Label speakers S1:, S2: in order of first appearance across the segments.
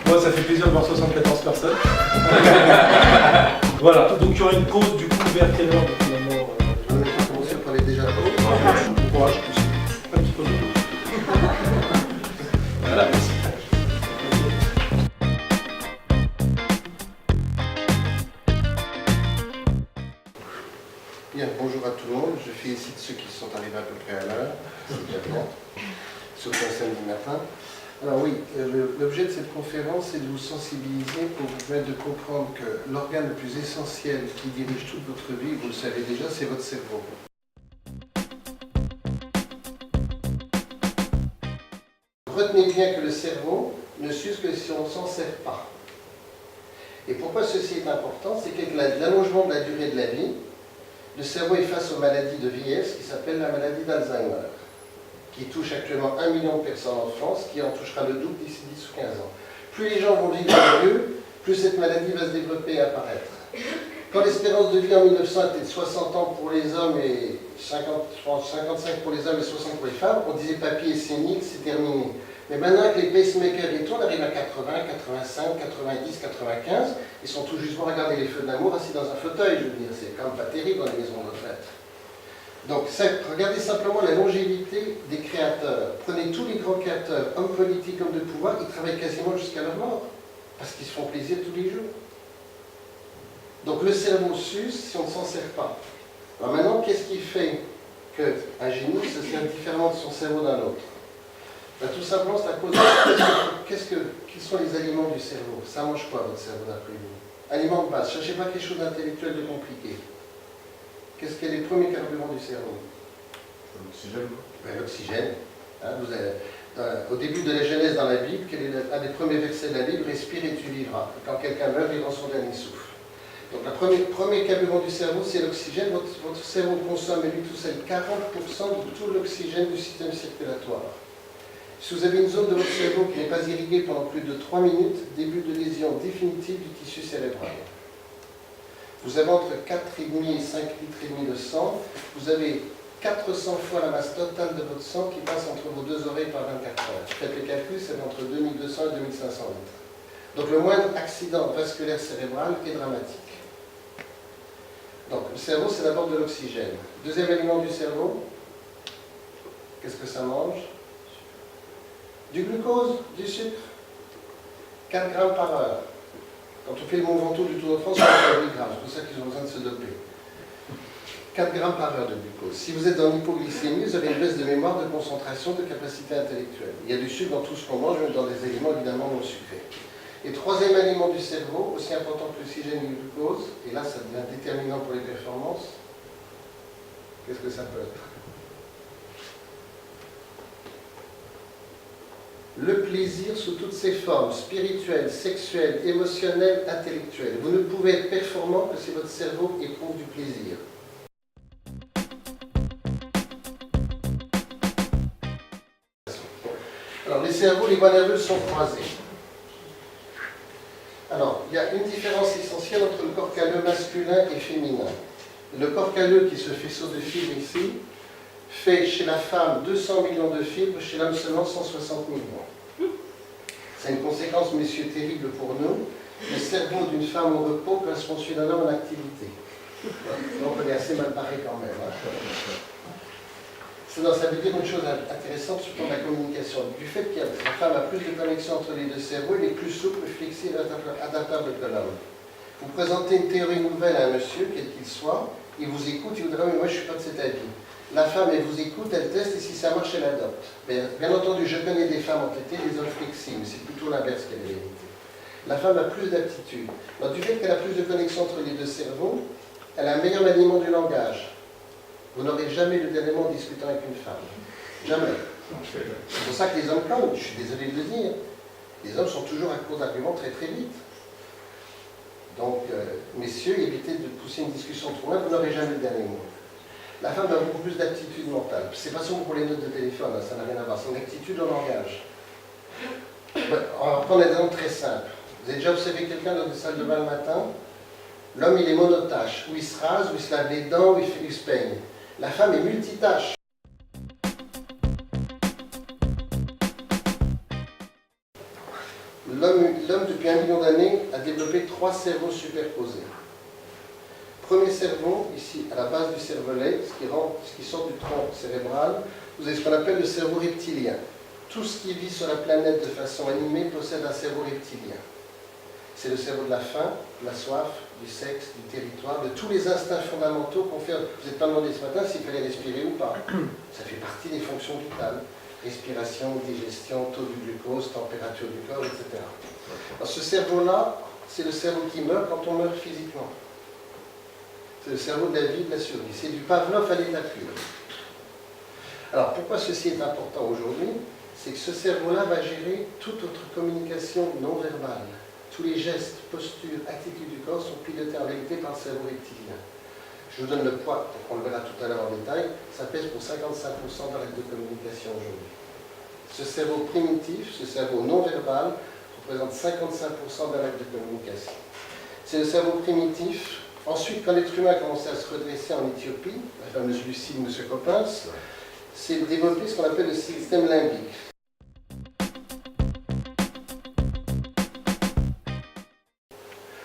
S1: Moi, ça fait plaisir de voir 74 personnes. Voilà, donc il y aura une pause du coup vers quelle heure finalement
S2: On n'est pas commencé à parler déjà.
S1: Bon courage, un petit peu de
S3: Voilà, merci.
S2: Bien, bonjour à tout le monde. Je félicite ceux qui sont arrivés à peu près à l'heure. C'est déjà bien. Surtout un samedi matin. Alors oui, l'objet de cette conférence est de vous sensibiliser pour vous permettre de comprendre que l'organe le plus essentiel qui dirige toute votre vie, vous le savez déjà, c'est votre cerveau. Retenez bien que le cerveau ne s'use que si on ne s'en sert pas. Et pourquoi ceci est important, c'est qu'avec l'allongement de la durée de la vie, le cerveau est face aux maladies de vieillesse qui s'appelle la maladie d'Alzheimer, qui touche actuellement 1 million de personnes en France, qui en touchera le double d'ici 10 ou 15 ans. Plus les gens vont vivre mieux, plus cette maladie va se développer et apparaître. Quand l'espérance de vie en 1900 était de 60 ans pour les hommes et 55 pour les hommes et 60 pour les femmes, on disait papy est sénile, c'est terminé. Mais maintenant avec les pacemakers et tout, on arrive à 80, 85, 90, 95, ils sont tout justement, regardez les feux de l'amour assis dans un fauteuil, je veux dire, c'est quand même pas terrible dans les maisons de retraite. Donc, regardez simplement la longévité des créateurs. Prenez tous les grands créateurs, hommes politiques, hommes de pouvoir, ils travaillent quasiment jusqu'à leur mort, parce qu'ils se font plaisir tous les jours. Donc le cerveau s'use si on ne s'en sert pas. Alors maintenant, qu'est-ce qui fait qu'un génie se sert différemment de son cerveau d'un autre? Tout simplement, c'est à cause de... Quels sont les aliments du cerveau? Ça mange quoi, votre cerveau, d'après vous? Aliments de base. Ne cherchez pas quelque chose d'intellectuel, de compliqué. Qu'est-ce qu'il y a les premiers carburants du cerveau?
S3: L'oxygène.
S2: L'oxygène. Hein, au début de la Genèse dans la Bible, quel est un des premiers versets de la Bible? Respire et tu vivras. Quand quelqu'un meurt, il rend son dernier souffle. Donc le premier carburant du cerveau, c'est l'oxygène. Votre cerveau consomme, lui tout seul, 40% de tout l'oxygène du système circulatoire. Si vous avez une zone de votre cerveau qui n'est pas irriguée pendant plus de 3 minutes, début de lésion définitive du tissu cérébral. Vous avez entre 4,5 et 5 litres et demi de sang. Vous avez 400 fois la masse totale de votre sang qui passe entre vos deux oreilles par 24 heures. Faites le calcul, c'est entre 2200 et 2500 litres. Donc le moindre accident vasculaire cérébral est dramatique. Donc le cerveau, c'est d'abord de l'oxygène. Deuxième aliment du cerveau, qu'est-ce que ça mange? Du glucose, du sucre. 4 grammes par heure. Quand on fait le Mont Ventoux du Tour de France, on a 8 grammes. C'est pour ça qu'ils ont besoin de se doper. 4 grammes par heure de glucose. Si vous êtes dans l'hypoglycémie, vous avez une baisse de mémoire, de concentration, de capacité intellectuelle. Il y a du sucre dans tout ce qu'on mange, même dans des aliments évidemment non sucrés. Et troisième aliment du cerveau, aussi important que l'oxygène et le glucose, et là ça devient déterminant pour les performances, qu'est-ce que ça peut être? Le plaisir sous toutes ses formes, spirituelles, sexuelles, émotionnelles, intellectuelles. Vous ne pouvez être performant que si votre cerveau éprouve du plaisir. Alors les cerveaux, les voies nerveuses sont croisées. Alors, il y a une différence essentielle entre le corps calleux masculin et féminin. Le corps calleux qui se faisceau de fibres ici, fait chez la femme 200 millions de fibres, chez l'homme seulement 160 millions. C'est une conséquence, messieurs, terrible pour nous. Le cerveau d'une femme au repos correspond celui d'un homme en activité. Donc on est assez mal barré quand même. Hein. Ça veut dire une chose intéressante sur le plan de la communication. Du fait que la femme a plus de connexion entre les deux cerveaux, elle est plus souple, flexible, adaptable que l'homme. Vous présentez une théorie nouvelle à un monsieur, quel qu'il soit, il vous écoute, il vous dira, mais moi je ne suis pas de cet avis. La femme, elle vous écoute, elle teste, et si ça marche, elle adopte. Bien entendu, je connais des femmes entêtées, des hommes flexibles, c'est plutôt l'inverse qu'elle est vérité. La femme a plus d'aptitude. Du fait qu'elle a plus de connexion entre les deux cerveaux, elle a un meilleur maniement du langage. Vous n'aurez jamais le dernier mot en discutant avec une femme. Jamais. C'est pour ça que les hommes plantent, je suis désolé de le dire. Les hommes sont toujours à court d'arguments très très vite. Donc, messieurs, évitez de pousser une discussion trop loin, vous n'aurez jamais le dernier mot. La femme a beaucoup plus d'aptitude mentale. C'est pas seulement pour les notes de téléphone, hein, ça n'a rien à voir. C'est une aptitude au langage. On va prendre un exemple très simple. Vous avez déjà observé quelqu'un dans une salle de bain le matin? L'homme, il est monotâche. Ou il se rase, ou il se lave les dents, ou il se peigne. La femme est multitâche. L'homme, depuis 1 million d'années, a développé 3 cerveaux superposés. Premier cerveau, ici, à la base du cervelet, ce qui sort du tronc cérébral, vous avez ce qu'on appelle le cerveau reptilien. Tout ce qui vit sur la planète de façon animée possède un cerveau reptilien. C'est le cerveau de la faim, de la soif, du sexe, du territoire, de tous les instincts fondamentaux qu'on fait. Vous n'êtes pas demandé ce matin s'il fallait respirer ou pas. Ça fait partie des fonctions vitales. Respiration, digestion, taux du glucose, température du corps, etc. Alors ce cerveau-là, c'est le cerveau qui meurt quand on meurt physiquement. C'est le cerveau de la vie, de la survie. C'est du Pavlov à l'état pur. Alors pourquoi ceci est important aujourd'hui? C'est que ce cerveau-là va gérer toute autre communication non verbale. Tous les gestes, postures, attitudes du corps sont pilotés en réalité par le cerveau reptilien. Je vous donne le poids, on le verra tout à l'heure en détail, ça pèse pour 55% dans l'acte de communication aujourd'hui. Ce cerveau primitif, ce cerveau non verbal, représente 55% dans l'acte de communication. C'est le cerveau primitif. Ensuite, quand l'être humain a commencé à se redresser en Éthiopie, la fameuse Lucie de M. Coppens, c'est développé ce qu'on appelle le système limbique.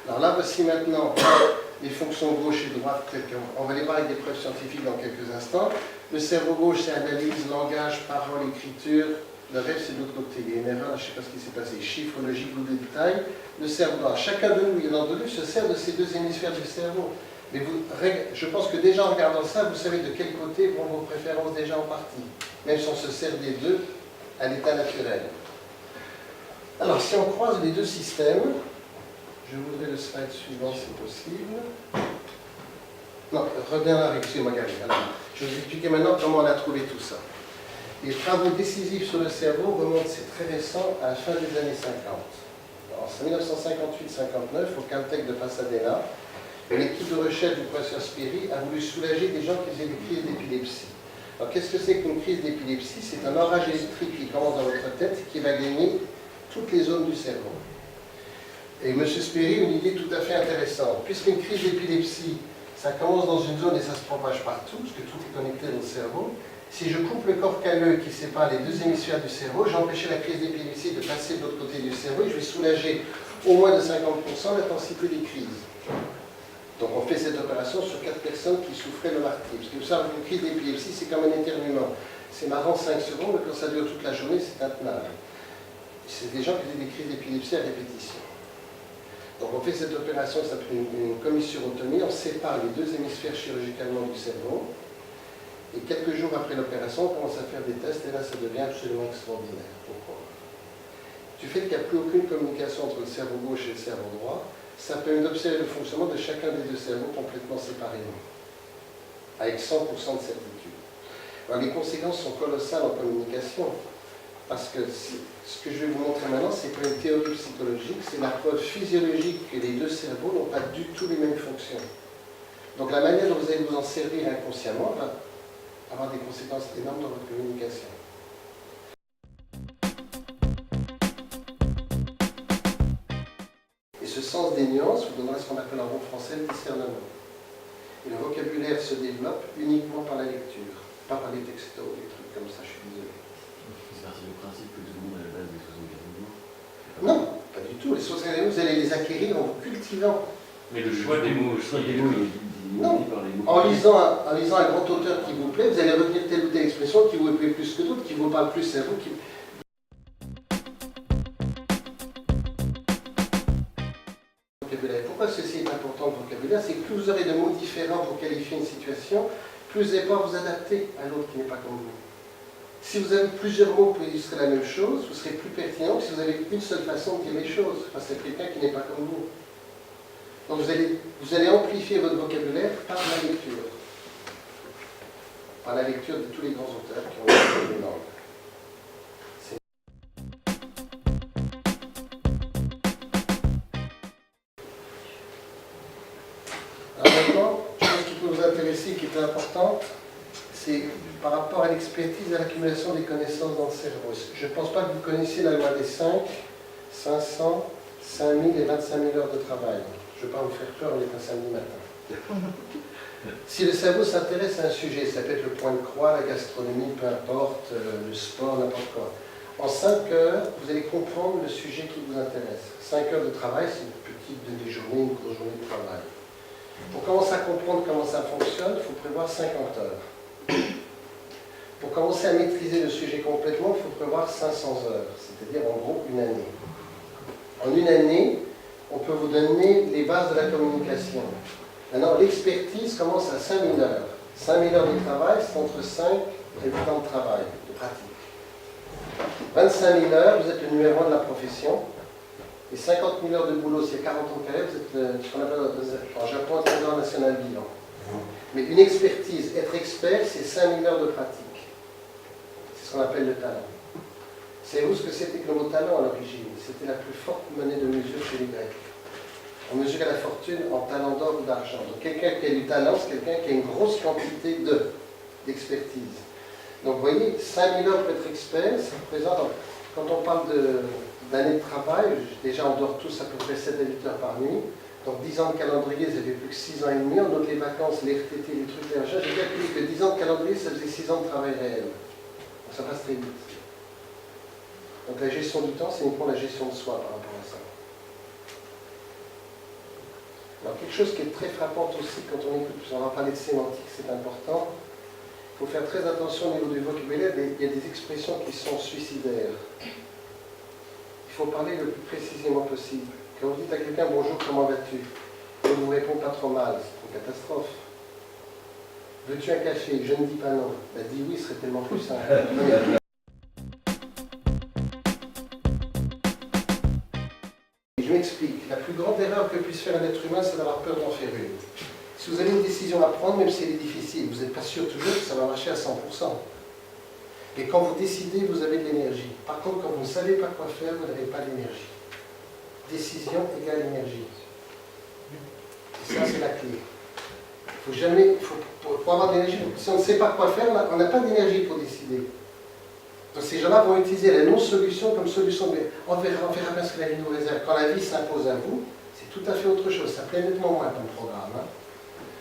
S2: Alors là, voici maintenant les fonctions gauche et droite. On va les voir avec des preuves scientifiques dans quelques instants. Le cerveau gauche, c'est analyse, langage, parole, écriture. Le reste, c'est de l'autre côté. Il y a une erreur, je ne sais pas ce qui s'est passé. Chiffres, logique ou de détail. Le cerveau droit. Chacun de nous, bien entendu, se sert de ces deux hémisphères du cerveau. Mais je pense que déjà en regardant ça, vous savez de quel côté vont vos préférences déjà en partie. Même si on se sert des deux à l'état naturel. Alors, si on croise les deux systèmes, je voudrais le slide suivant si possible. Non, reviens là avec excusez-moi, Gary. Alors, je vais vous expliquer maintenant comment on a trouvé tout ça. Les travaux décisifs sur le cerveau remontent, c'est très récent, à la fin des années 50. En 1958-59, au Caltech de Pasadena, une équipe de recherche du professeur Sperry a voulu soulager des gens qui faisaient des crises d'épilepsie. Alors, qu'est-ce que c'est qu'une crise d'épilepsie? C'est un orage électrique qui commence dans votre tête et qui va gagner toutes les zones du cerveau. Et M. Sperry a une idée tout à fait intéressante. Puisqu'une crise d'épilepsie, ça commence dans une zone et ça se propage partout, parce que tout est connecté dans le cerveau, si je coupe le corps calleux qui sépare les deux hémisphères du cerveau, j'ai empêché la crise d'épilepsie de passer de l'autre côté du cerveau et je vais soulager au moins de 50% l'intensité des crises. Donc on fait cette opération sur 4 personnes qui souffraient le martyre. Parce que vous savez, une crise d'épilepsie, c'est comme un éternuement. C'est marrant 5 secondes, mais quand ça dure toute la journée, c'est intenable. C'est des gens qui faisaient des crises d'épilepsie à répétition. Donc on fait cette opération, ça s'appelle une commissurotomie, on sépare les deux hémisphères chirurgicalement du cerveau, et quelques jours après l'opération, on commence à faire des tests, et là ça devient absolument extraordinaire. Pourquoi? Du fait qu'il n'y a plus aucune communication entre le cerveau gauche et le cerveau droit, ça permet d'observer le fonctionnement de chacun des deux cerveaux complètement séparément, avec 100% de certitude. Alors les conséquences sont colossales en communication. Parce que ce que je vais vous montrer maintenant, c'est pas une théorie psychologique, c'est la preuve physiologique que les deux cerveaux n'ont pas du tout les mêmes fonctions. Donc la manière dont vous allez vous en servir inconsciemment va avoir des conséquences énormes dans votre communication. Et ce sens des nuances vous donnera ce qu'on appelle en bon français le discernement. Et le vocabulaire se développe uniquement par la lecture, pas par les textos, des trucs comme ça, je suis désolé.
S3: C'est le principe que tout le monde à la base des choses organisées.
S2: Non, pas du tout. Les choses organisées, vous allez les acquérir en vous cultivant.
S3: Mais le choix des mots, il est
S2: non.
S3: par les mots.
S2: En lisant un grand auteur qui vous plaît, vous allez retenir telle ou telle expression qui vous plaît plus que d'autres, qui vous parle plus, c'est vous qui... Pourquoi ceci est important le vocabulaire? C'est que plus vous aurez de mots différents pour qualifier une situation, plus vous allez pouvoir vous adapter à l'autre qui n'est pas comme vous. Si vous avez plusieurs mots pour illustrer la même chose, vous serez plus pertinent que si vous avez une seule façon de dire les choses face à quelqu'un qui n'est pas comme vous. Donc vous allez amplifier votre vocabulaire par la lecture. Par la lecture de tous les grands auteurs qui ont écrit les langues. Alors maintenant, une chose qui peut vous intéresser, qui est importante, c'est par rapport à l'expertise et à l'accumulation des connaissances dans le cerveau. Je ne pense pas que vous connaissiez la loi des 5, 500, 5000 et 25 000 heures de travail. Je ne veux pas vous faire peur, on est un samedi matin. Si le cerveau s'intéresse à un sujet, ça peut être le point de croix, la gastronomie, peu importe, le sport, n'importe quoi. En 5 heures, vous allez comprendre le sujet qui vous intéresse. 5 heures de travail, c'est une petite demi-journée, une grosse journée de travail. Pour commencer à comprendre comment ça fonctionne, il faut prévoir 50 heures. Pour commencer à maîtriser le sujet complètement, il faut prévoir 500 heures, c'est-à-dire en gros une année. En une année, on peut vous donner les bases de la communication. Maintenant, l'expertise commence à 5000 heures. 5000 heures de travail, c'est entre 5 et 8 ans de travail, de pratique. 25 000 heures, vous êtes le numéro 1 de la profession. Et 50 000 heures de boulot, s'il y a 40 ans de carrière, vous êtes ce qu'on appelle en Japon un trésor national vivant. Mais une expertise, être expert, c'est 5 000 heures de pratique. C'est ce qu'on appelle le talent. Savez-vous ce que c'était que le mot talent à l'origine? C'était la plus forte monnaie de mesure chez les Grecs. On mesurait la fortune en talent d'or ou d'argent. Donc quelqu'un qui a du talent, c'est quelqu'un qui a une grosse quantité d'expertise. Donc vous voyez, 5000 heures pour être expert, ça représente, quand on parle d'années de travail, déjà on dort tous à peu près 7 à 8 heures par nuit, donc 10 ans de calendrier, ça fait plus que 6 ans et demi, on note les vacances, les RTT, les trucs, les machins, j'ai calculé que 10 ans de calendrier, ça faisait 6 ans de travail réel. Donc ça passe très vite. Donc la gestion du temps, c'est uniquement la gestion de soi par rapport à ça. Alors quelque chose qui est très frappant aussi quand on écoute, on va parler de sémantique, c'est important. Il faut faire très attention au niveau du vocabulaire, il y a des expressions qui sont suicidaires. Il faut parler le plus précisément possible. Quand vous dites à quelqu'un « Bonjour, comment vas-tu » et il vous répond pas trop mal, c'est une catastrophe. Veux-tu un café? Je ne dis pas non. Ben, dis oui, ce serait tellement plus simple. Je m'explique. La plus grande erreur que puisse faire un être humain, c'est d'avoir peur d'en faire une. Si vous avez une décision à prendre, même si elle est difficile, vous n'êtes pas sûr toujours que ça va marcher à 100%. Et quand vous décidez, vous avez de l'énergie. Par contre, quand vous ne savez pas quoi faire, vous n'avez pas d'énergie. Décision égale énergie. Et ça, c'est la clé. Il faut jamais, pour avoir de l'énergie, si on ne sait pas quoi faire, on n'a pas d'énergie pour décider. Donc ces gens-là vont utiliser la non-solution comme solution. Mais on verra bien ce que la vie nous réserve. Quand la vie s'impose à vous, c'est tout à fait autre chose. Ça plaît nettement moins comme programme. Hein.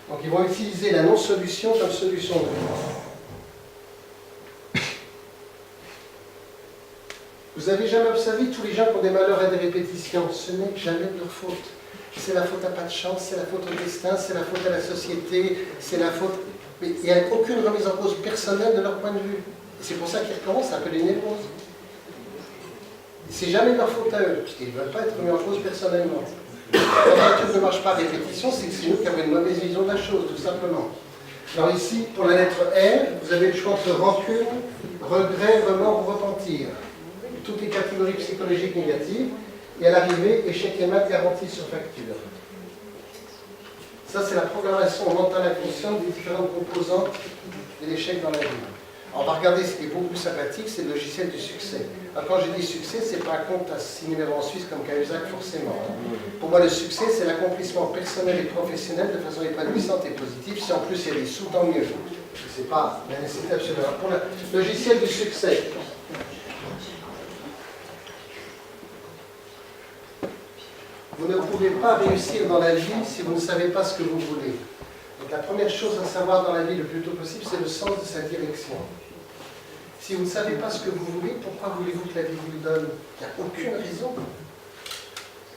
S2: Donc ils vont utiliser la non-solution comme solution de vie. Vous avez jamais observé tous les gens qui ont des malheurs à des répétitions? Ce n'est jamais de leur faute. C'est la faute à pas de chance, c'est la faute au destin, c'est la faute à la société, c'est la faute... Mais il n'y a aucune remise en cause personnelle de leur point de vue. Et c'est pour ça qu'ils recommencent un peu les névroses. C'est jamais de leur faute à eux, parce qu'ils ne veulent pas être remis en cause personnellement. Quand la nature ne marche pas à répétition, c'est que c'est nous qui avons une mauvaise vision de la chose, tout simplement. Alors ici, pour la lettre R, vous avez le choix entre rancune, regret, remords ou repentir. Toutes les catégories psychologiques négatives, et à l'arrivée, échec et mat garantie sur facture. Ça, c'est la programmation mentale inconsciente des différentes composantes de l'échec dans la vie. Alors, on va regarder ce qui est beaucoup plus sympathique, c'est le logiciel du succès. Alors, quand je dis succès, ce n'est pas un compte à 6 numéros en Suisse comme Cahuzac, forcément. Pour moi, le succès, c'est l'accomplissement personnel et professionnel de façon épanouissante et positive. Si en plus il y a des sous, tant mieux. C'est pas la nécessité absolue. Alors, pour le logiciel du succès, vous ne pouvez pas réussir dans la vie si vous ne savez pas ce que vous voulez. Donc la première chose à savoir dans la vie le plus tôt possible, c'est le sens de sa direction. Si vous ne savez pas ce que vous voulez, pourquoi voulez-vous que la vie vous le donne? Il n'y a aucune raison.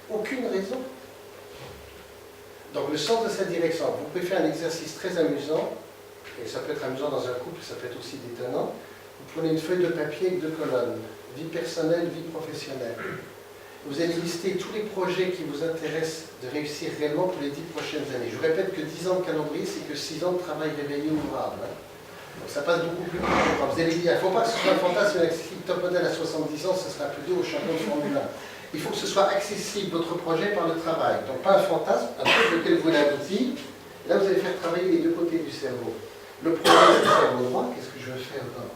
S2: Aucune raison. Donc le sens de sa direction. Vous pouvez faire un exercice très amusant, et ça peut être amusant dans un couple, ça peut être aussi détonnant. Vous prenez une feuille de papier avec 2 colonnes, vie personnelle, vie professionnelle. Vous allez lister tous les projets qui vous intéressent de réussir réellement pour les 10 prochaines années. Je vous répète que 10 ans de calendrier, c'est que 6 ans de travail réveillé ouvrable. Hein. Donc ça passe beaucoup plus vite. Vous allez dire, il ne faut pas que ce soit un fantasme accessible top modèle à 70 ans, ce sera plutôt au champion de Formule 1. Il faut que ce soit accessible, votre projet, par le travail. Donc pas un fantasme, un truc auquel vous voulez aboutir. Et là, vous allez faire travailler les 2 côtés du cerveau. Le projet, c'est le cerveau droit, qu'est-ce que je veux faire dans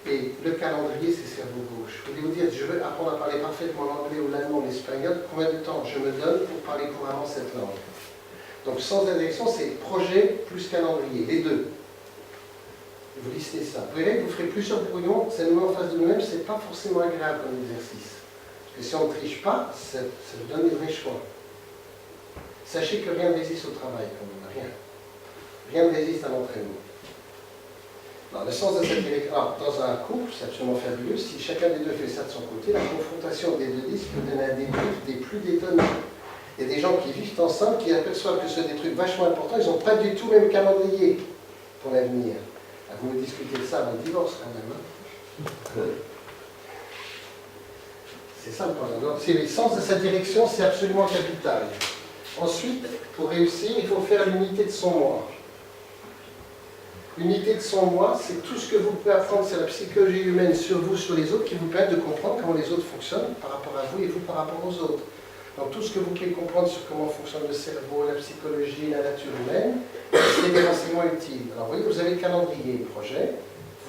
S2: et le calendrier, c'est cerveau gauche. Vous allez vous dire, je veux apprendre à parler parfaitement l'anglais ou l'allemand ou l'espagnol, combien de temps je me donne pour parler couramment cette langue? Donc, sans direction, c'est projet plus calendrier, les 2. Vous listez ça. Vous verrez que vous ferez plusieurs brouillons, ça nous met en face de nous-mêmes, c'est pas forcément agréable comme exercice. Parce que si on ne triche pas, ça vous donne des vrais choix. Sachez que rien ne résiste au travail, quand même, rien. Rien ne résiste à l'entraînement. Alors, le sens de cette direction, dans un couple, c'est absolument fabuleux. Si chacun des deux fait ça de son côté, la confrontation des deux disques peut donner un débrief des plus détonnants. Il y a des gens qui vivent ensemble, qui aperçoivent que ce sont des trucs vachement importants, ils n'ont pas du tout le même calendrier pour l'avenir. Vous me discutez de ça avant le divorce quand même. Hein. C'est ça le problème. Donc, c'est le sens de sa direction, c'est absolument capital. Ensuite, pour réussir, il faut faire l'unité de son moi. L'unité de son moi, c'est tout ce que vous pouvez apprendre sur la psychologie humaine, sur vous, sur les autres, qui vous permet de comprendre comment les autres fonctionnent par rapport à vous et vous par rapport aux autres. Donc tout ce que vous pouvez comprendre sur comment fonctionne le cerveau, la psychologie, la nature humaine, c'est des renseignements utiles. Alors vous voyez, vous avez le calendrier, le projet,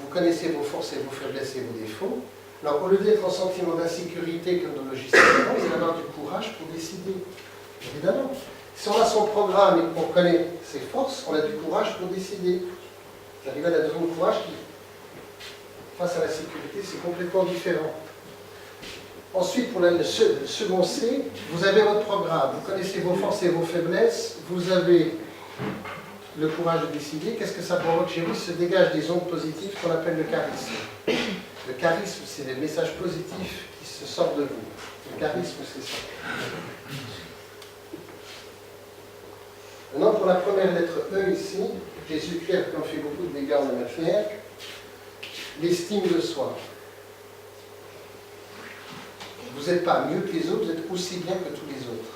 S2: vous connaissez vos forces et vos faiblesses et vos défauts. Alors au lieu d'être en sentiment d'insécurité comme dans le logiciel, vous allez avoir du courage pour décider. Évidemment. Si on a son programme et qu'on connaît ses forces, on a du courage pour décider. Vous arrivez à la deuxième courage qui, face à la sécurité, c'est complètement différent. Ensuite, pour le second C, vous avez votre programme, vous connaissez vos forces et vos faiblesses, vous avez le courage de décider. Qu'est-ce que ça provoque chez vous? Il se dégage des ondes positives qu'on appelle le charisme. Le charisme, c'est les messages positifs qui se sortent de vous. Le charisme, c'est ça. Maintenant, pour la première lettre E ici, Jésus-Christ, qui en fait beaucoup de dégâts en la matière, l'estime de soi. Vous n'êtes pas mieux que les autres, vous êtes aussi bien que tous les autres.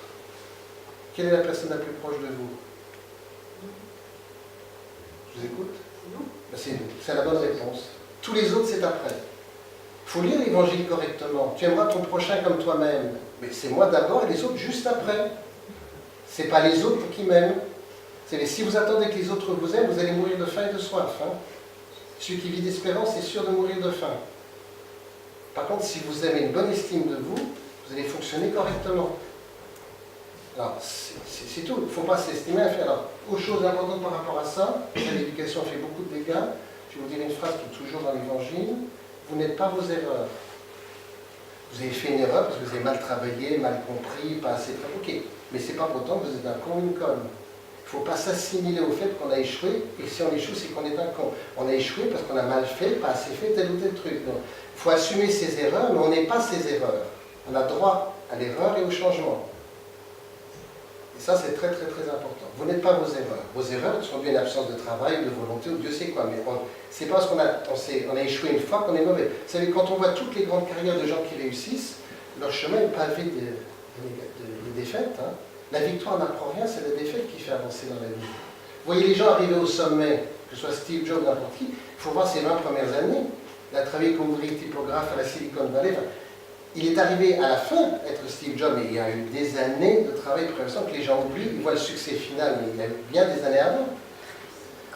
S2: Quelle est la personne la plus proche de vous? Je vous écoute? Ben c'est la bonne réponse. Tous les autres, c'est après. Il faut lire l'évangile correctement. Tu aimeras ton prochain comme toi-même. Mais c'est moi d'abord et les autres juste après. Ce n'est pas les autres qui m'aiment. Si vous attendez que les autres vous aiment, vous allez mourir de faim et de soif. Hein? Celui qui vit d'espérance est sûr de mourir de faim. Par contre, si vous avez une bonne estime de vous, vous allez fonctionner correctement. Alors, c'est tout. Il ne faut pas s'estimer à faire. Alors, autre chose importante par rapport à ça, l'éducation fait beaucoup de dégâts. Je vais vous dire une phrase qui est toujours dans l'évangile. Vous n'êtes pas vos erreurs. Vous avez fait une erreur parce que vous avez mal travaillé, mal compris, pas assez travaillé. Ok, mais ce n'est pas pour autant que vous êtes un con ou une conne. Il ne faut pas s'assimiler au fait qu'on a échoué, et si on échoue, c'est qu'on est un con. On a échoué parce qu'on a mal fait, pas assez fait tel ou tel truc. Donc, il faut assumer ses erreurs, mais on n'est pas ses erreurs. On a droit à l'erreur et au changement. Et ça, c'est très, très, très important. Vous n'êtes pas vos erreurs. Vos erreurs sont dues à une absence de travail, de volonté, ou Dieu sait quoi. Mais c'est pas parce qu'on a échoué une fois qu'on est mauvais. Vous savez, quand on voit toutes les grandes carrières de gens qui réussissent, leur chemin est pavé de défaites. Hein. La victoire n'apprend rien, c'est la défaite qui fait avancer dans la vie. Vous voyez les gens arriver au sommet, que ce soit Steve Jobs ou n'importe qui, il faut voir ses 20 premières années. Il a travaillé comme ouvrier typographe à la Silicon Valley. Enfin, il est arrivé à la fin être Steve Jobs, mais il y a eu des années de travail de prévention que les gens oublient. Ils voient le succès final, mais il y a eu bien des années avant.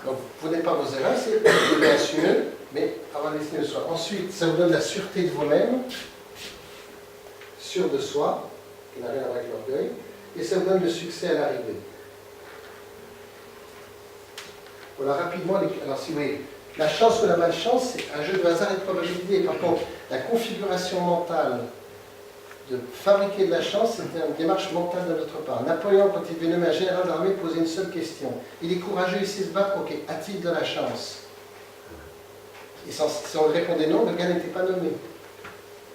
S2: Donc, vous n'êtes pas vos erreurs, vous devez assumer, mais avoir l'estime de soi. Ensuite, ça vous donne la sûreté de vous-même, sûr de soi, qui n'a rien à voir avec l'orgueil. Et ça vous donne le succès à l'arrivée. Voilà rapidement, alors si vous voyez, la chance ou la malchance, c'est un jeu de hasard et de probabilité. Par contre, la configuration mentale de fabriquer de la chance, c'était une démarche mentale de notre part. Napoléon, quand il devait nommer un général d'armée, posait une seule question. Il est courageux, il sait se battre, ok, a-t-il de la chance? Et si on répondait non, le gars n'était pas nommé.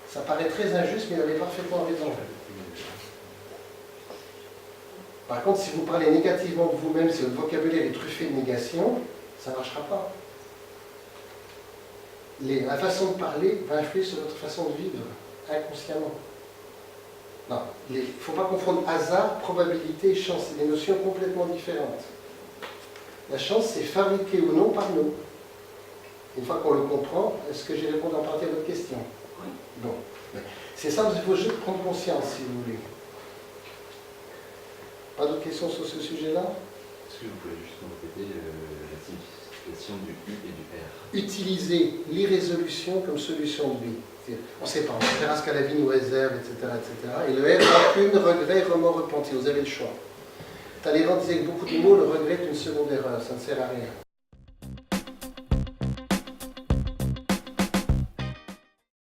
S2: Ça paraît très injuste, mais il avait parfaitement raison. Par contre, si vous parlez négativement de vous-même, si votre vocabulaire est truffé de négation, ça ne marchera pas. La façon de parler va influer sur votre façon de vivre, inconsciemment. Non, il ne faut pas confondre hasard, probabilité et chance. C'est des notions complètement différentes. La chance, c'est fabriqué ou non par nous. Une fois qu'on le comprend, est-ce que j'ai répondu en partie à votre question? Oui. Bon. C'est ça, il faut juste prendre conscience, si vous voulez. Pas d'autres questions sur ce sujet-là?
S3: Est-ce que vous pouvez juste nous répéter la signification du U et du R?
S2: Utiliser l'irrésolution comme solution de vie. On ne sait pas, on verra ce qu'à la vie nous réserve, etc., etc. Et le R, aucune, regret, remords, repentir. Vous avez le choix. Talleyrand disait que beaucoup de mots, le regret est une seconde erreur, ça ne sert à rien.